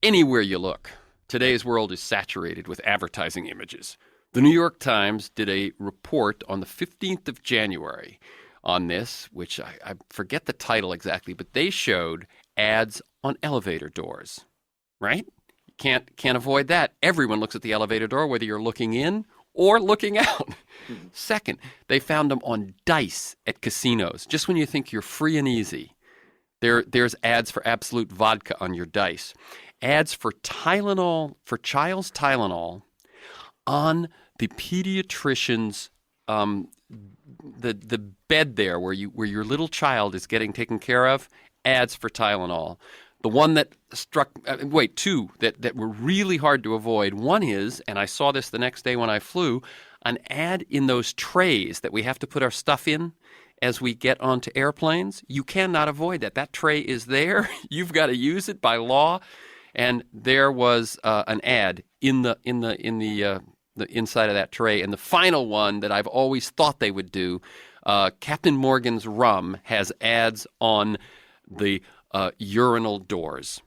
Anywhere you look, today's world is saturated with advertising images. The New York Times did a report on the 15th of January on this, which I forget the title exactly, but they showed ads on elevator doors, right? You can't avoid that. Everyone looks at the elevator door, whether you're looking in or looking out. Second, they found them on dice at casinos. Just when you think you're free and easy, there's ads for Absolute Vodka on your dice. Ads for Tylenol, for Child's Tylenol, on the pediatrician's the bed there where your little child is getting taken care of. Ads for Tylenol. The one that struck, two that were really hard to avoid. One is, and I saw this the next day when I flew, an ad in those trays that we have to put our stuff in as we get onto airplanes. You cannot avoid that. That tray is there. You've got to use it by law. And there was an ad in the inside of that tray. And the final one that I've always thought they would do, Captain Morgan's rum has ads on the urinal doors.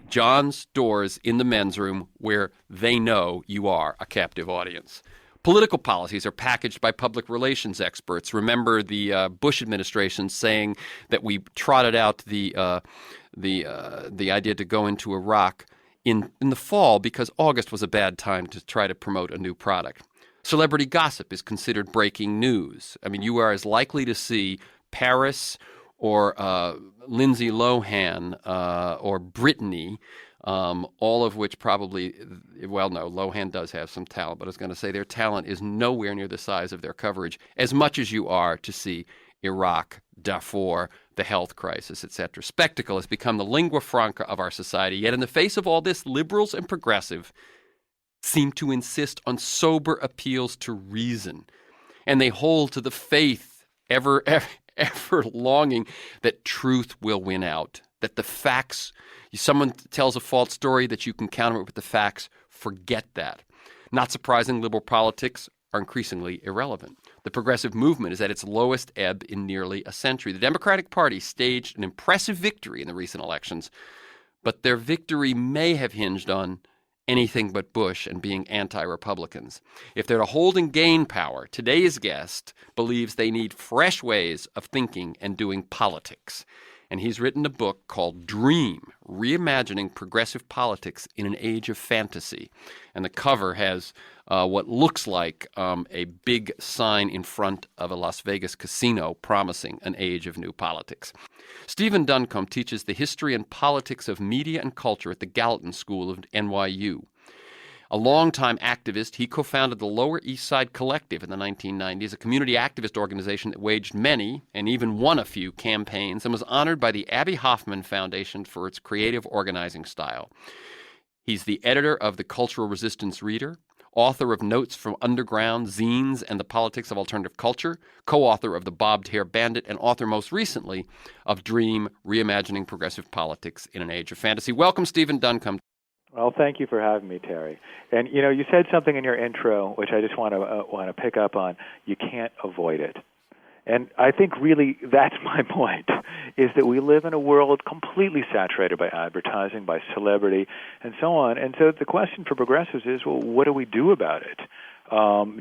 John's doors in the men's room where they know you are a captive audience. Political policies are packaged by public relations experts. Remember the Bush administration saying that we trotted out the idea to go into Iraq in the fall because August was a bad time to try to promote a new product. Celebrity gossip is considered breaking news. I mean, you are as likely to see Paris or Lindsay Lohan or Britney, all of which probably, well, no, Lohan does have some talent, but I was going to say their talent is nowhere near the size of their coverage, as much as you are to see Iraq, Darfur, the health crisis, etc. Spectacle has become the lingua franca of our society. Yet in the face of all this, liberals and progressive seem to insist on sober appeals to reason. And they hold to the faith, ever longing that truth will win out, that the facts, someone tells a false story that you can counter it with the facts, forget that. Not surprising, liberal politics are increasingly irrelevant. The progressive movement is at its lowest ebb in nearly a century. The Democratic Party staged an impressive victory in the recent elections, but their victory may have hinged on anything but Bush and being anti-Republicans. If they're to hold and gain power, today's guest believes they need fresh ways of thinking and doing politics. And he's written a book called Dream, Reimagining Progressive Politics in an Age of Fantasy. And the cover has what looks like a big sign in front of a Las Vegas casino promising an age of new politics. Stephen Duncombe teaches the history and politics of media and culture at the Gallatin School of NYU. A longtime activist, he co-founded the Lower East Side Collective in the 1990s, a community activist organization that waged many and even won a few campaigns and was honored by the Abbie Hoffman Foundation for its creative organizing style. He's the editor of the Cultural Resistance Reader, author of Notes from Underground, Zines, and the Politics of Alternative Culture, co-author of The Bobbed Hair Bandit, and author most recently of Dream, Reimagining Progressive Politics in an Age of Fantasy. Welcome, Stephen Duncombe. Well, thank you for having me, Terry. And, you said something in your intro, which I just want to pick up on. You can't avoid it. And I think really that's my point, is that we live in a world completely saturated by advertising, by celebrity, and so on. And so the question for progressives is, well, what do we do about it?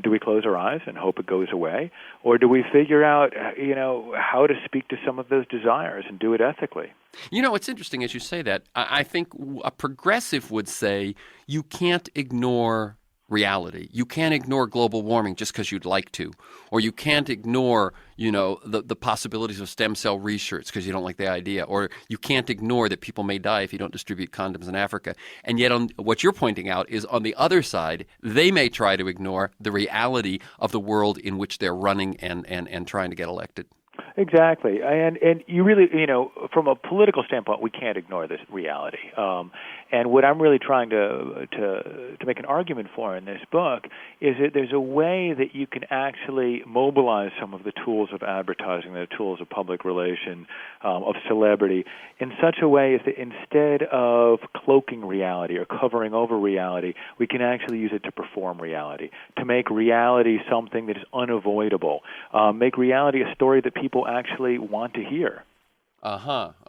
Do we close our eyes and hope it goes away? Or do we figure out, how to speak to some of those desires and do it ethically? It's interesting as you say that. I think a progressive would say you can't ignore reality. You can't ignore global warming just because you'd like to. Or you can't ignore, the possibilities of stem cell research because you don't like the idea. Or you can't ignore that people may die if you don't distribute condoms in Africa. And yet what you're pointing out is on the other side, they may try to ignore the reality of the world in which they're running and trying to get elected. Exactly, and you really, from a political standpoint, we can't ignore this reality. And what I'm really trying to make an argument for in this book is that there's a way that you can actually mobilize some of the tools of advertising, the tools of public relation, of celebrity, in such a way as that instead of cloaking reality or covering over reality, we can actually use it to perform reality, to make reality something that is unavoidable, make reality a story that people actually want to hear.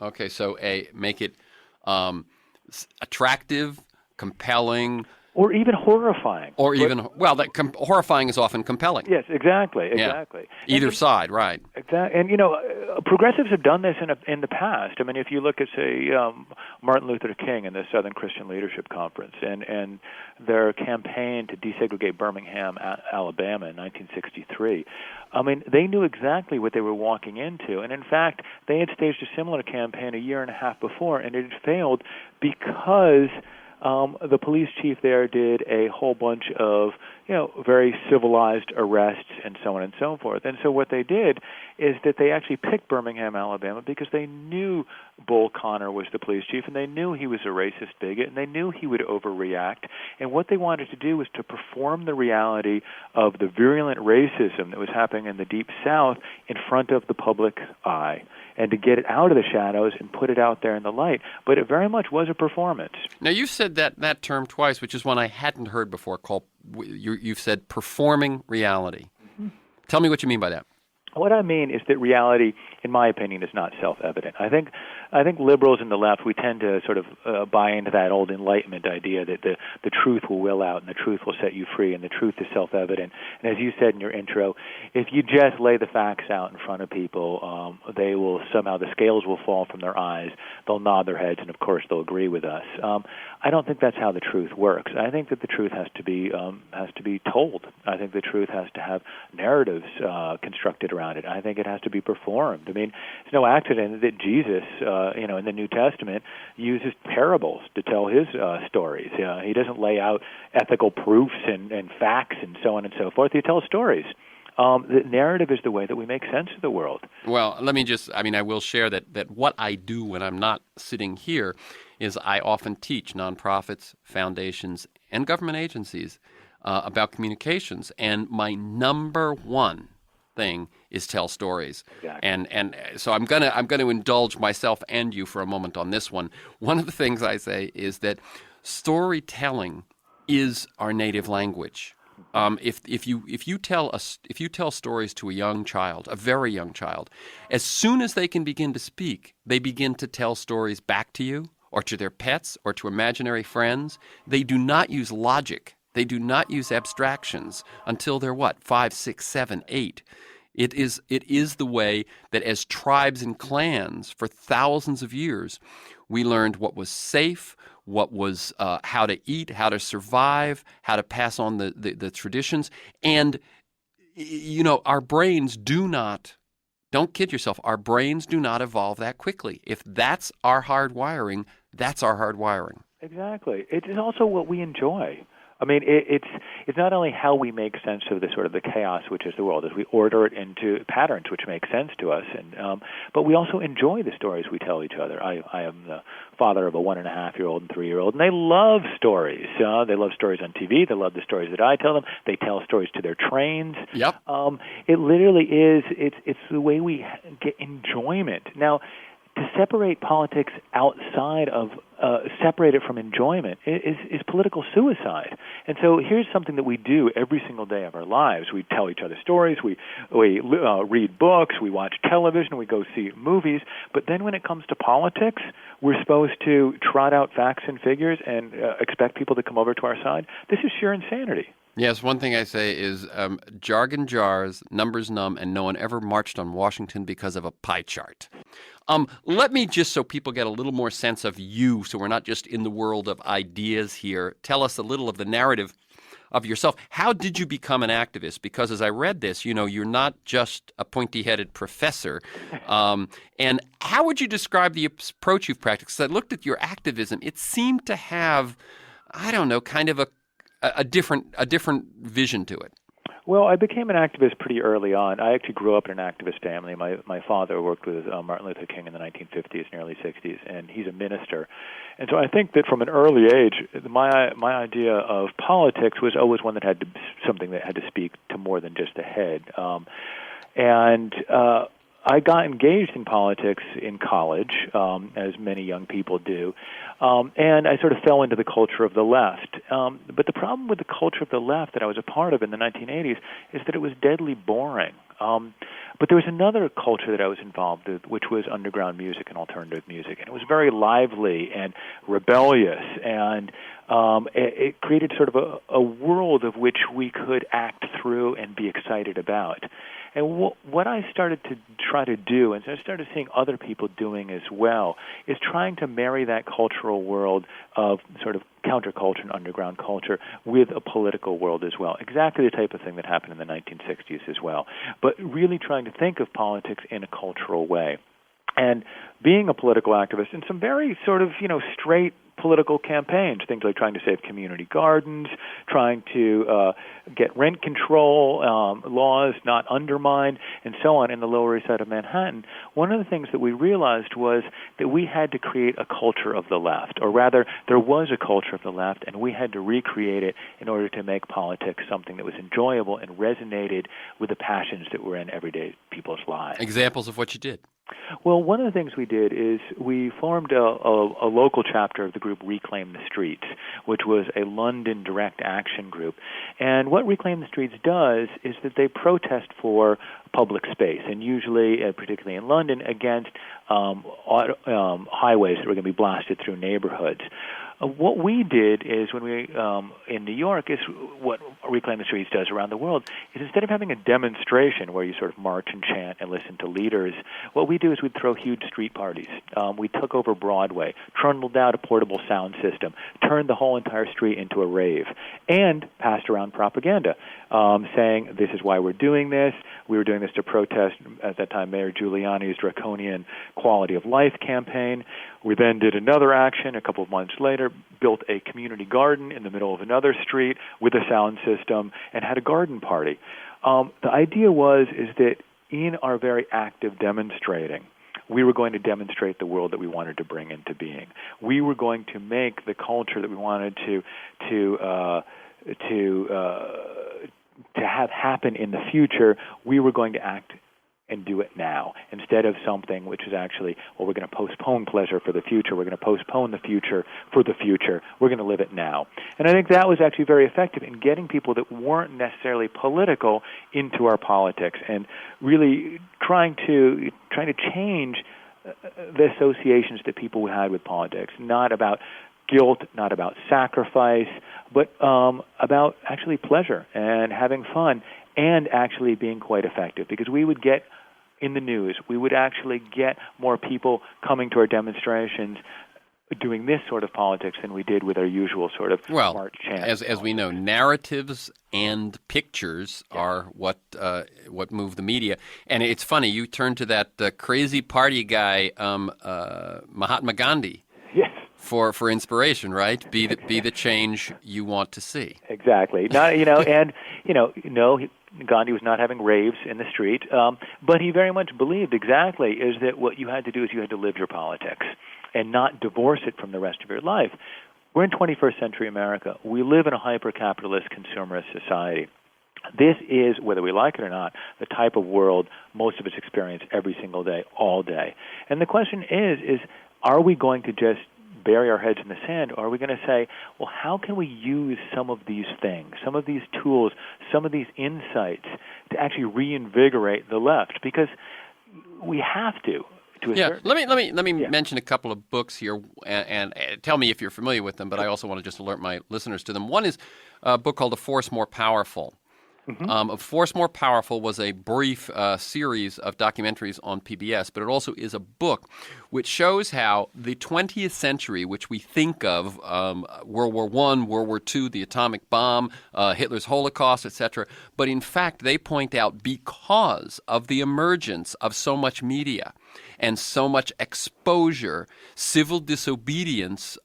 Okay, so make it attractive, compelling, or even horrifying. or even horrifying is often compelling. Yes, exactly. Yeah. Either side, right? Exactly. And progressives have done this in the past. I mean, if you look at, say, Martin Luther King and the Southern Christian Leadership Conference and their campaign to desegregate Birmingham, Alabama in 1963, I mean, they knew exactly what they were walking into. And in fact, they had staged a similar campaign a year and a half before, and it had failed because the police chief there did a whole bunch of, very civilized arrests and so on and so forth. And so what they did is that they actually picked Birmingham, Alabama, because they knew Bull Connor was the police chief, and they knew he was a racist bigot, and they knew he would overreact. And what they wanted to do was to perform the reality of the virulent racism that was happening in the Deep South in front of the public eye, and to get it out of the shadows and put it out there in the light. But it very much was a performance. Now, you've said that term twice, which is one I hadn't heard before, called, you've said performing reality. Mm-hmm. Tell me what you mean by that. What I mean is that reality, in my opinion, is not self-evident. I think liberals and the left, we tend to sort of buy into that old Enlightenment idea that the truth will will out and the truth will set you free and the truth is self-evident. And as you said in your intro, if you just lay the facts out in front of people, they will somehow, the scales will fall from their eyes, they'll nod their heads, and of course they'll agree with us. I don't think that's how the truth works. I think that the truth has to be told. I think the truth has to have narratives constructed around it. I think it has to be performed. I mean, it's no accident that Jesus, in the New Testament, uses parables to tell his stories. He doesn't lay out ethical proofs and facts and so on and so forth. He tells stories. The narrative is the way that we make sense of the world. Well, I will share that what I do when I'm not sitting here is I often teach nonprofits, foundations, and government agencies about communications. And my number one thing is tell stories. Exactly. And so I'm gonna indulge myself and you for a moment on this one. One of the things I say is that storytelling is our native language. If you tell stories to a young child, a very young child, as soon as they can begin to speak, they begin to tell stories back to you or to their pets or to imaginary friends. They do not use logic. They do not use abstractions until they're 5, 6, 7, 8. It is the way that as tribes and clans for thousands of years, we learned what was safe, what was how to eat, how to survive, how to pass on the traditions. And, our brains don't kid yourself, our brains do not evolve that quickly. If that's our hardwiring, that's our hardwiring. Exactly. It is also what we enjoy. I mean, it's not only how we make sense of the sort of the chaos which is the world, as we order it into patterns which make sense to us, and but we also enjoy the stories we tell each other. I am the father of a 1.5-year-old and 3-year-old, and they love stories. They love stories on TV. They love the stories that I tell them. They tell stories to their trains. Yep. It literally is. It's the way we get enjoyment. Now, to separate politics outside of, separate it from enjoyment is political suicide. And so here's something that we do every single day of our lives. We tell each other stories, we read books, we watch television, we go see movies. But then when it comes to politics, we're supposed to trot out facts and figures and expect people to come over to our side. This is sheer insanity. Yes, one thing I say is jargon jars, numbers numb, and no one ever marched on Washington because of a pie chart. Let me just, so people get a little more sense of you, so we're not just in the world of ideas here, tell us a little of the narrative of yourself. How did you become an activist? Because as I read this, you're not just a pointy-headed professor. And how would you describe the approach you've practiced? 'Cause I looked at your activism. It seemed to have, kind of a different vision to it. Well, I became an activist pretty early on. I actually grew up in an activist family. My father worked with Martin Luther King in the 1950s and early 60s, and he's a minister. And so I think that from an early age, my idea of politics was always one that had something that had to speak to more than just the head. I got engaged in politics in college, as many young people do, and I sort of fell into the culture of the left. But the problem with the culture of the left that I was a part of in the 1980s is that it was deadly boring. But there was another culture that I was involved with, which was underground music and alternative music, and it was very lively and rebellious, and it created sort of a world of which we could act through and be excited about. And what I started to try to do, and so I started seeing other people doing as well, is trying to marry that cultural world of sort of counterculture and underground culture with a political world as well. Exactly the type of thing that happened in the 1960s as well. But really trying to think of politics in a cultural way. And being a political activist in some very sort of, straight political campaigns, things like trying to save community gardens, trying to get rent control laws not undermined, and so on in the Lower East Side of Manhattan, one of the things that we realized was that we had to create a culture of the left, or rather, there was a culture of the left, and we had to recreate it in order to make politics something that was enjoyable and resonated with the passions that were in everyday people's lives. Examples of what you did. Well, one of the things we did is we formed a local chapter of the group Reclaim the Streets, which was a London direct action group. And what Reclaim the Streets does is that they protest for public space, and usually, particularly in London, against highways that were going to be blasted through neighborhoods. What we did is when we, in New York, is what Reclaim the Streets does around the world, is instead of having a demonstration where you sort of march and chant and listen to leaders, what we do is we'd throw huge street parties. We took over Broadway, trundled out a portable sound system, turned the whole entire street into a rave, and passed around propaganda, saying this is why we're doing this. We were doing this to protest, at that time, Mayor Giuliani's draconian quality of life campaign. We then did another action a couple of months later, built a community garden in the middle of another street with a sound system, and had a garden party. The idea is that in our very active demonstrating, we were going to demonstrate the world that we wanted to bring into being. We were going to make the culture that we wanted to have happen in the future. We were going to act and do it now, instead of something which is actually, we're going to postpone pleasure for the future, we're going to postpone the future for the future, we're going to live it now. And I think that was actually very effective in getting people that weren't necessarily political into our politics, and really trying to change the associations that people had with politics, not about guilt, not about sacrifice, but about actually pleasure and having fun, and actually being quite effective, because we would get in the news, we would actually get more people coming to our demonstrations doing this sort of politics than we did with our usual sort of march chant. As we know, narratives and pictures are what move the media. And it's funny, you turn to that crazy party guy, Mahatma Gandhi. Yes. For inspiration, right? Be the change you want to see. Exactly. Gandhi was not having raves in the street, but he very much believed exactly is that what you had to do is you had to live your politics and not divorce it from the rest of your life. We're in 21st century America. We live in a hyper-capitalist, consumerist society. This is, whether we like it or not, the type of world most of us experience every single day, all day. And the question is are we going to just bury our heads in the sand, or are we going to say, well, how can we use some of these things, some of these tools, some of these insights to actually reinvigorate the left? Because we have to. Let me mention a couple of books here, and tell me if you're familiar with them, but I also want to just alert my listeners to them. One is a book called A Force More Powerful. Mm-hmm. A Force More Powerful was a brief series of documentaries on PBS, but it also is a book which shows how the 20th century, which we think of, World War I, World War II, the atomic bomb, Hitler's Holocaust, etc., but in fact they point out because of the emergence of so much media and so much exposure, civil disobedience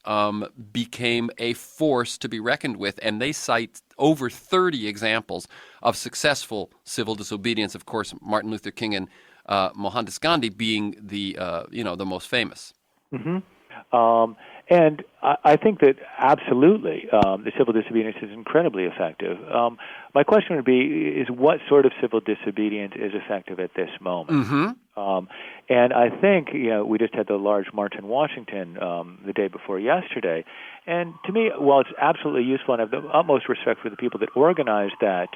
became a force to be reckoned with, and they cite over 30 examples of successful civil disobedience. Of course, Martin Luther King and Mohandas Gandhi being the most famous. Mm-hmm. And I think that absolutely the civil disobedience is incredibly effective. My question would be, is what sort of civil disobedience is effective at this moment? Mm-hmm. And I think, we just had the large march in Washington the day before yesterday. And to me, while it's absolutely useful, and I have the utmost respect for the people that organized that,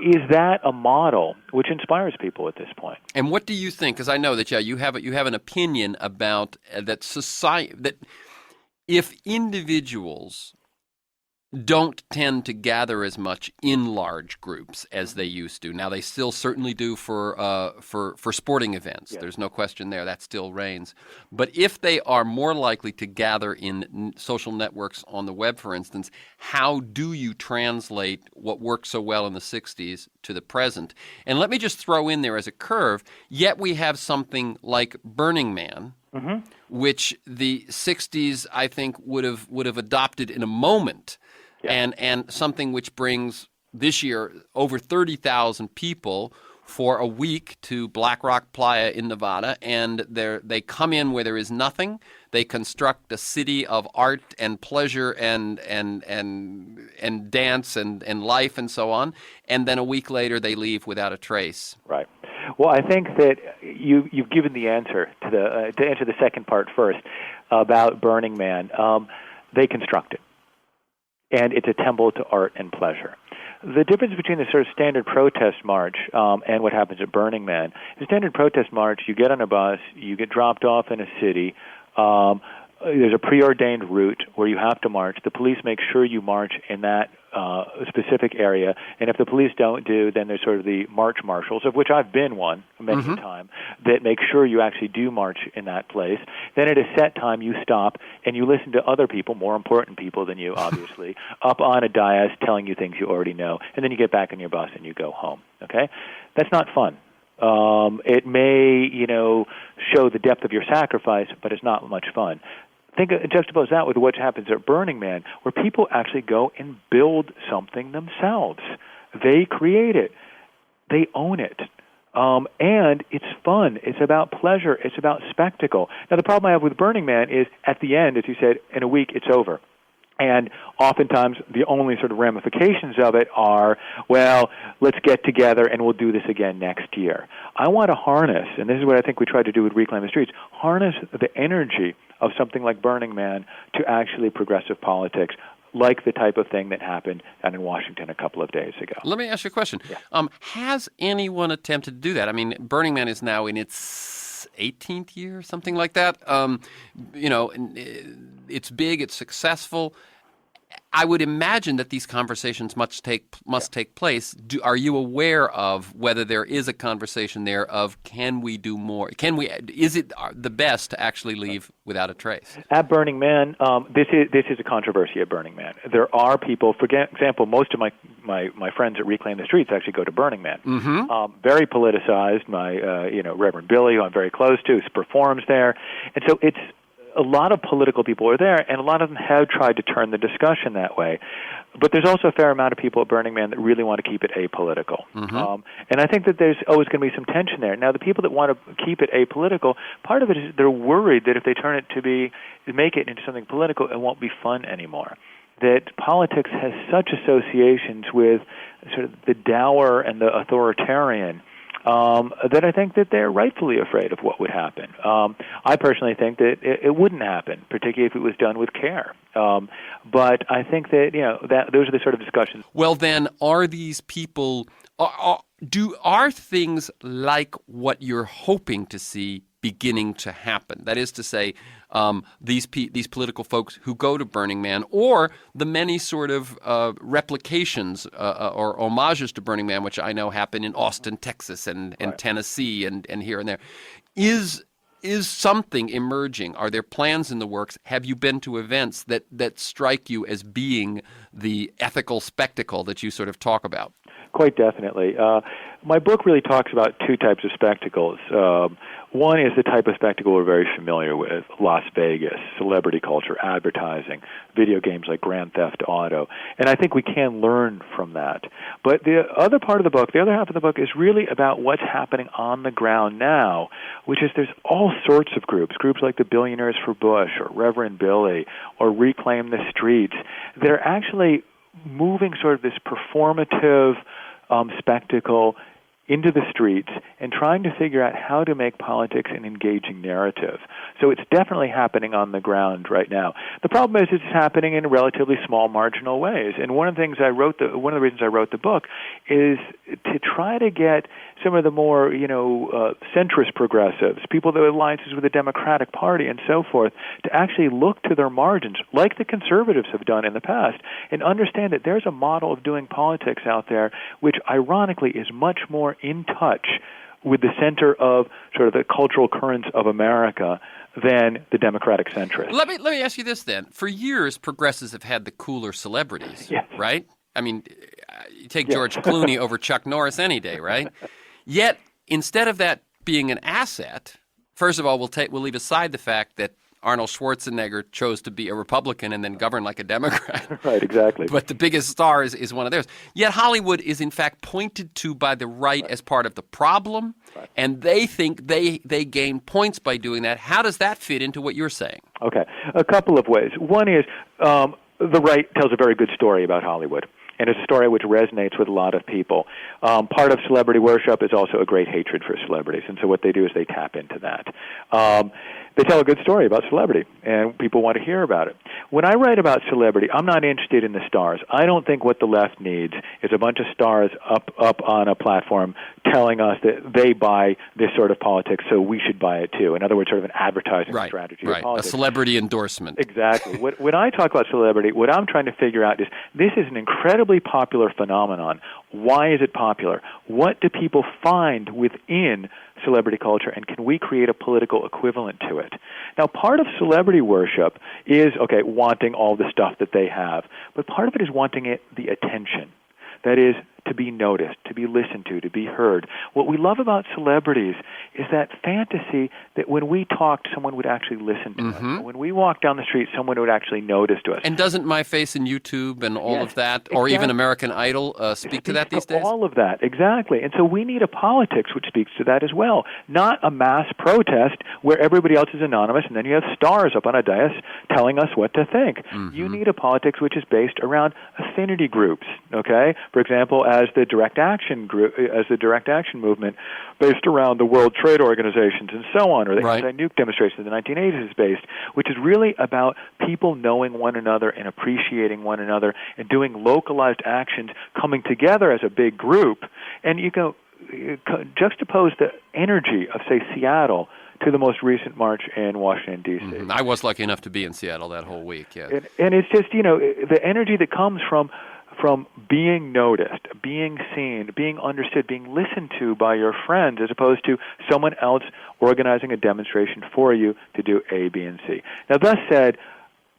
is that a model which inspires people at this point? And what do you think? Because I know that you have an opinion about that society, that if individuals don't tend to gather as much in large groups as they used to. Now, they still certainly do for sporting events. Yes. There's no question there. That still reigns. But if they are more likely to gather in social networks on the web, for instance, how do you translate what worked so well in the 60s to the present? And let me just throw in there as a curve, yet we have something like Burning Man, which the 60s, I think, would have adopted in a moment. Yeah. And something which brings this year over 30,000 people for a week to Black Rock Playa in Nevada, and they come in where there is nothing. They construct a city of art and pleasure and dance and life and so on, and then a week later they leave without a trace. Right. Well, I think that you've given the answer to answer the second part first about Burning Man. They construct it. And it's a temple to art and pleasure. The difference between the sort of standard protest march and what happens at Burning Man, the standard protest march, you get on a bus, you get dropped off in a city, there's a preordained route where you have to march. The police make sure you march in that specific area, and if the police don't do, then there's sort of the march marshals, of which I've been one many a time, that make sure you actually do march in that place. Then at a set time, you stop and you listen to other people, more important people than you, obviously, up on a dais telling you things you already know, and then you get back on your bus and you go home. Okay, that's not fun. It may, show the depth of your sacrifice, but it's not much fun. Juxtapose that with what happens at Burning Man, where people actually go and build something themselves. They create it. They own it. And it's fun. It's about pleasure. It's about spectacle. Now, the problem I have with Burning Man is, at the end, as you said, in a week, it's over. And oftentimes the only sort of ramifications of it are, well, let's get together and we'll do this again next year. I want to harness, and this is what I think we tried to do with Reclaim the Streets, harness the energy of something like Burning Man to actually progressive politics, like the type of thing that happened down in Washington a couple of days ago. Let me ask you a question. Yeah. Has anyone attempted to do that? I mean, Burning Man is now in its 18th year, something like that. It's big, it's successful. I would imagine that these conversations must take place. Are you aware of whether there is a conversation there of, can we do more? Is it the best to actually leave without a trace? At Burning Man, this is a controversy at Burning Man. There are people, for example, most of my friends at Reclaim the Streets actually go to Burning Man. Very politicized. My Reverend Billy, who I'm very close to, performs there, and so it's. A lot of political people are there, and a lot of them have tried to turn the discussion that way. But there's also a fair amount of people at Burning Man that really want to keep it apolitical. And I think that there's always going to be some tension there. Now, the people that want to keep it apolitical, part of it is they're worried that if they turn it make it into something political, it won't be fun anymore. That politics has such associations with sort of the dour and the authoritarian, that I think that they're rightfully afraid of what would happen. I personally think that it wouldn't happen, particularly if it was done with care. But I think that that those are the sort of discussions. Well, then, are these people are things like what you're hoping to see beginning to happen? That is to say, these political folks who go to Burning Man, or the many sort of replications or homages to Burning Man, which I know happen in Austin, Texas, and Tennessee, and here and there, is something emerging? Are there plans in the works? Have you been to events that strike you as being the ethical spectacle that you sort of talk about? Quite definitely. My book really talks about two types of spectacles. One is the type of spectacle we're very familiar with: Las Vegas, celebrity culture, advertising, video games like Grand Theft Auto, and I think we can learn from that. But the other part of the book, the other half of the book, is really about what's happening on the ground now, which is there's all sorts of groups like the Billionaires for Bush or Reverend Billy or Reclaim the Streets, that are actually moving sort of this performative spectacle into the streets and trying to figure out how to make politics an engaging narrative. So it's definitely happening on the ground right now. The problem is it's happening in relatively small, marginal ways. And one of the reasons I wrote the book is to try to get some of the more, centrist progressives, people that have alliances with the Democratic Party and so forth, to actually look to their margins, like the conservatives have done in the past, and understand that there's a model of doing politics out there which, ironically, is much more in touch with the center of sort of the cultural currents of America than the Democratic centrists. Let me ask you this then. For years, progressives have had the cooler celebrities, yes. right? I mean, you take George Clooney over Chuck Norris any day, right? Yet, instead of that being an asset, first of all, we'll leave aside the fact that Arnold Schwarzenegger chose to be a Republican and then govern like a Democrat. Right, exactly. But the biggest star is one of theirs. Yet Hollywood is in fact pointed to by the right as part of the problem, and they think they gain points by doing that. How does that fit into what you're saying? Okay, a couple of ways. One is the right tells a very good story about Hollywood, and it's a story which resonates with a lot of people. Part of celebrity worship is also a great hatred for celebrities, and so what they do is they tap into that. They tell a good story about celebrity, and people want to hear about it. When I write about celebrity, I'm not interested in the stars. I don't think what the left needs is a bunch of stars up on a platform telling us that they buy this sort of politics, so we should buy it too. In other words, sort of an advertising strategy of politics. A celebrity endorsement. Exactly. When I talk about celebrity, what I'm trying to figure out is this is an incredibly popular phenomenon. Why is it popular? What do people find within celebrity culture, and can we create a political equivalent to it? Now, part of celebrity worship is, wanting all the stuff that they have, but part of it is wanting the attention. That is, to be noticed, to be listened to be heard. What we love about celebrities is that fantasy that when we talked, someone would actually listen to us. When we walked down the street, someone would actually notice to us. And doesn't My Face in YouTube and all of that, or even American Idol, speak to that these days? All of that, exactly. And so we need a politics which speaks to that as well, not a mass protest where everybody else is anonymous and then you have stars up on a dais telling us what to think. You need a politics which is based around affinity groups, okay? For example, as the direct action movement based around the World Trade Organizations and so on, or the anti-nuke demonstrations in the 1980s is based, which is really about people knowing one another and appreciating one another and doing localized actions, coming together as a big group. And you can juxtapose the energy of, say, Seattle to the most recent march in Washington, D.C. I was lucky enough to be in Seattle that whole week, yeah. And it's just, the energy that comes from being noticed, being seen, being understood, being listened to by your friends, as opposed to someone else organizing a demonstration for you to do A, B, and C. Now, thus said,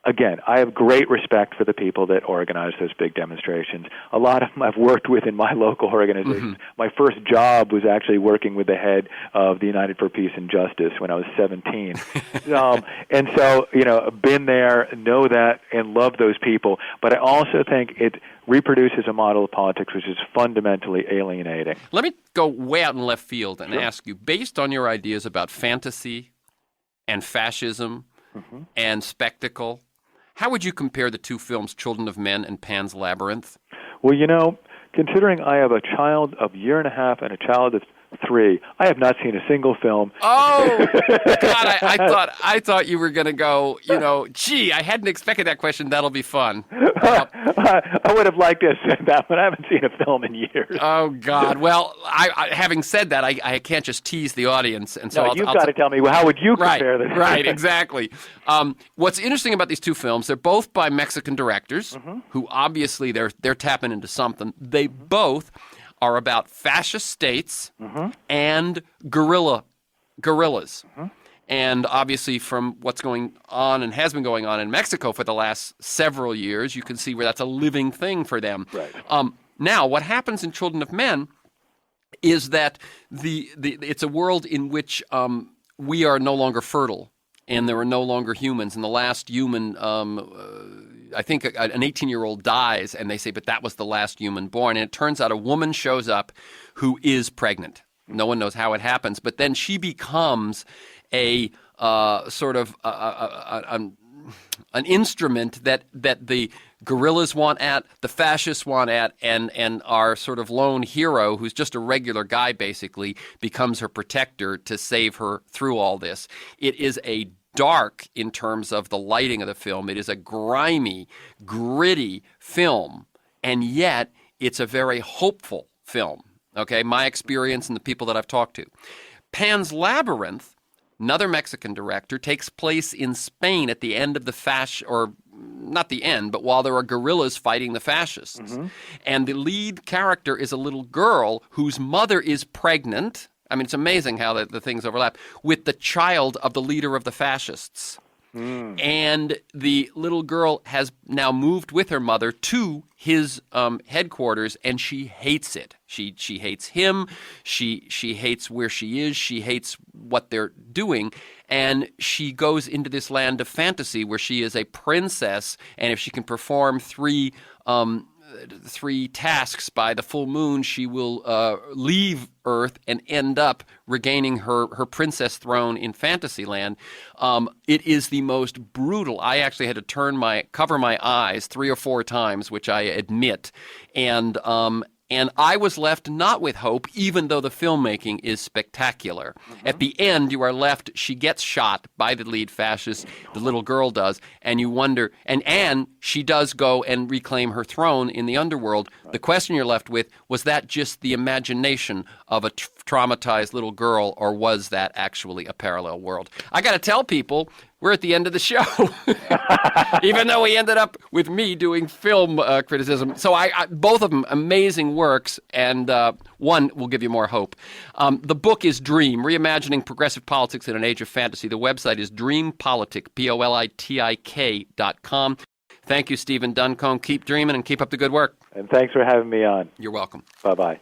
again, I have great respect for the people that organize those big demonstrations. A lot of them I've worked with in my local organizations. My first job was actually working with the head of the United for Peace and Justice when I was 17. And so, been there, know that, and love those people. But I also think it reproduces a model of politics which is fundamentally alienating. Let me go way out in left field and ask you, based on your ideas about fantasy and fascism and spectacle, how would you compare the two films, Children of Men and Pan's Labyrinth? Well, considering I have a child of a year and a half and a child of 3, I have not seen a single film. Oh, God, I thought you were going to go, gee, I hadn't expected that question. That'll be fun. I would have liked to have said that, but I haven't seen a film in years. Oh, God. Well, having said that, I can't just tease the audience. And so you've got to tell me, how would you compare them? Right, exactly. What's interesting about these two films, they're both by Mexican directors who obviously they're tapping into something. They both are about fascist states and guerrillas. And obviously from what's going on and has been going on in Mexico for the last several years, you can see where that's a living thing for them. Right. Now, what happens in Children of Men is that it's a world in which we are no longer fertile, and there are no longer humans. And the last human, I think an 18-year-old dies, and they say, but that was the last human born. And it turns out a woman shows up who is pregnant. No one knows how it happens, but then she becomes a sort of an instrument that the guerrillas want at, the fascists want at, and our sort of lone hero, who's just a regular guy basically, becomes her protector to save her through all this. It is a dark in terms of the lighting of the film. It is a grimy, gritty film, and yet it's a very hopeful film. Okay, my experience and the people that I've talked to. Pan's Labyrinth, another Mexican director, takes place in Spain at the end of the or not the end, but while there are guerrillas fighting the fascists. Mm-hmm. And the lead character is a little girl whose mother is pregnant. I mean, it's amazing how the things overlap, with the child of the leader of the fascists. Mm. And the little girl has now moved with her mother to his headquarters, and she hates it. She hates him. She hates where she is. She hates what they're doing. And she goes into this land of fantasy where she is a princess, and if she can perform three tasks by the full moon, she will leave Earth and end up regaining her princess throne in Fantasyland. It is the most brutal. I actually had to cover my eyes 3 or 4 times, which I admit, and I was left not with hope, even though the filmmaking is spectacular. Mm-hmm. At the end, you are left, she gets shot by the lead fascist, the little girl does, and you wonder, and she does go and reclaim her throne in the underworld. Right. The question you're left with, was that just the imagination of a traumatized little girl, or was that actually a parallel world? I got to tell people, we're at the end of the show, even though we ended up with me doing film criticism. So both of them amazing works, and one will give you more hope. The book is Dream, Reimagining Progressive Politics in an Age of Fantasy. The website is dreampolitik, POLITIK.com. Thank you, Stephen Duncombe. Keep dreaming and keep up the good work. And thanks for having me on. You're welcome. Bye-bye.